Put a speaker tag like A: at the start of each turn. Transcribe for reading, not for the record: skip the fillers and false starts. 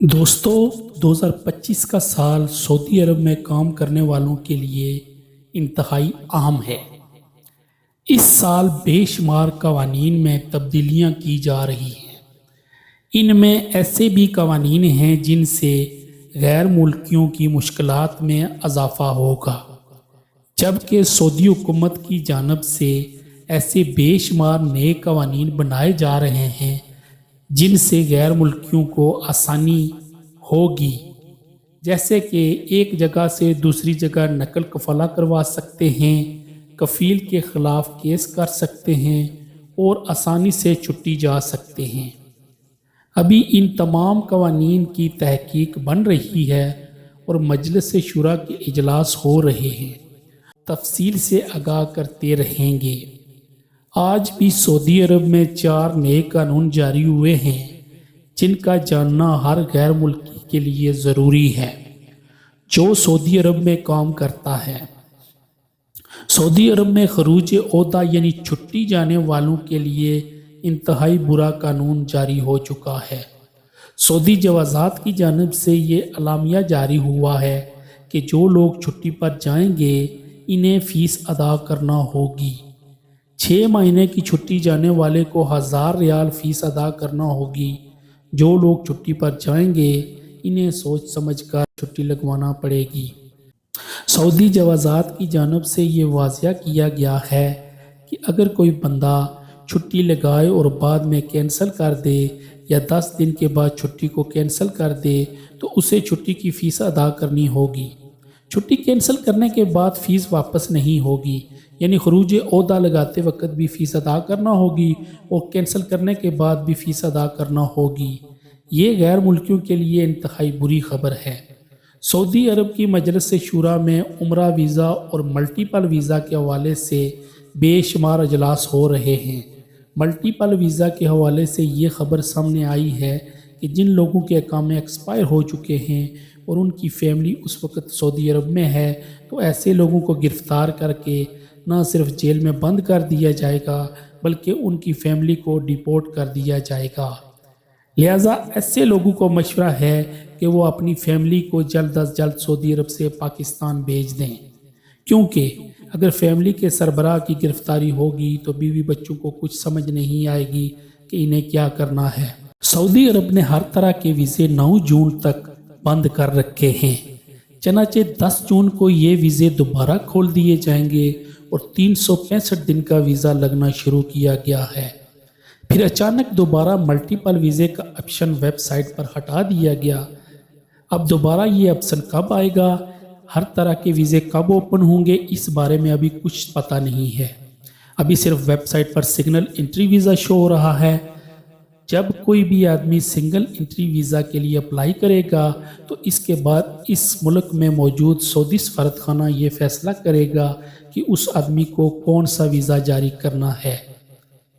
A: दोस्तों 2025 का साल सऊदी अरब में काम करने वालों के लिए इंतहाई अहम है। इस साल बेशुमार कवानीन में तब्दीलियां की जा रही हैं। इनमें ऐसे भी कवानीन हैं जिनसे गैर मुल्कियों की मुश्किलात में इजाफा होगा, जबकि सऊदी हुकूमत की जानिब से ऐसे बेशुमार नए कवानीन बनाए जा रहे हैं जिनसे गैर मुल्कियों को आसानी होगी, जैसे कि एक जगह से दूसरी जगह नकल कफाला करवा सकते हैं, कफील के ख़िलाफ़ केस कर सकते हैं और आसानी से छुट्टी जा सकते हैं। अभी इन तमाम कवानीन की तहकीक बन रही है और मजलिस शुरा के इजलास हो रहे हैं, तफसील से आगाह करते रहेंगे। आज भी सऊदी अरब में 4 नए कानून जारी हुए हैं जिनका जानना हर गैर मुल्की के लिए ज़रूरी है जो सऊदी अरब में काम करता है। सऊदी अरब में खरूज ओहदा यानी छुट्टी जाने वालों के लिए इंतहाई बुरा कानून जारी हो चुका है। सऊदी जवाज़ात की जानिब से ये अलामिया जारी हुआ है कि जो लोग छुट्टी पर जाएंगे इन्हें फ़ीस अदा करना होगी। 6 महीने की छुट्टी जाने वाले को 1000 रियाल फ़ीस अदा करना होगी। जो लोग छुट्टी पर जाएंगे इन्हें सोच समझ कर छुट्टी लगवाना पड़ेगी। सऊदी जवाज़ात की जानिब से ये वाज़िया किया गया है कि अगर कोई बंदा छुट्टी लगाए और बाद में कैंसिल कर दे या 10 दिन के बाद छुट्टी को कैंसिल कर दे तो उसे छुट्टी की फ़ीस अदा करनी होगी। छुट्टी कैंसिल करने के बाद फ़ीस वापस नहीं होगी, यानी खरूज ओहदा लगाते वक्त भी फ़ीस अदा करना होगी और कैंसिल करने के बाद भी फ़ीस अदा करना होगी। ये गैर मुल्कियों के लिए इंतहाई बुरी खबर है। सऊदी अरब की मजलिस शुरा में उम्रा वीज़ा और मल्टीपल वीज़ा के हवाले से बेशुमार अजलास हो रहे हैं। मल्टीपल वीज़ा के हवाले से ये खबर सामने आई है कि जिन लोगों के अकामे एक्सपायर हो चुके हैं और उनकी फैमिली उस वक्त सऊदी अरब में है, तो ऐसे लोगों को गिरफ़्तार करके न सिर्फ जेल में बंद कर दिया जाएगा बल्कि उनकी फैमिली को डिपोर्ट कर दिया जाएगा। लिहाजा ऐसे लोगों को मशवरा है कि वो अपनी फैमिली को जल्द अज जल्द सऊदी अरब से पाकिस्तान भेज दें, क्योंकि अगर फैमिली के सरबराह की गिरफ्तारी होगी तो बीवी बच्चों को कुछ समझ नहीं आएगी कि इन्हें क्या करना है। सऊदी अरब ने हर तरह के वीज़े 9 जून तक बंद कर रखे हैं। चनाचे 10 जून को ये वीज़े दोबारा खोल दिए जाएंगे और 365 दिन का वीज़ा लगना शुरू किया गया है। फिर अचानक दोबारा मल्टीपल वीज़े का ऑप्शन वेबसाइट पर हटा दिया गया। अब दोबारा ये ऑप्शन कब आएगा, हर तरह के वीज़े कब ओपन होंगे, इस बारे में अभी कुछ पता नहीं है। अभी सिर्फ वेबसाइट पर सिंगल एंट्री वीज़ा शो हो रहा है। जब कोई भी आदमी सिंगल एंट्री वीज़ा के लिए अप्लाई करेगा तो इसके बाद इस मुल्क में मौजूद सऊदी सफारतखाना ये फ़ैसला करेगा कि उस आदमी को कौन सा वीज़ा जारी करना है।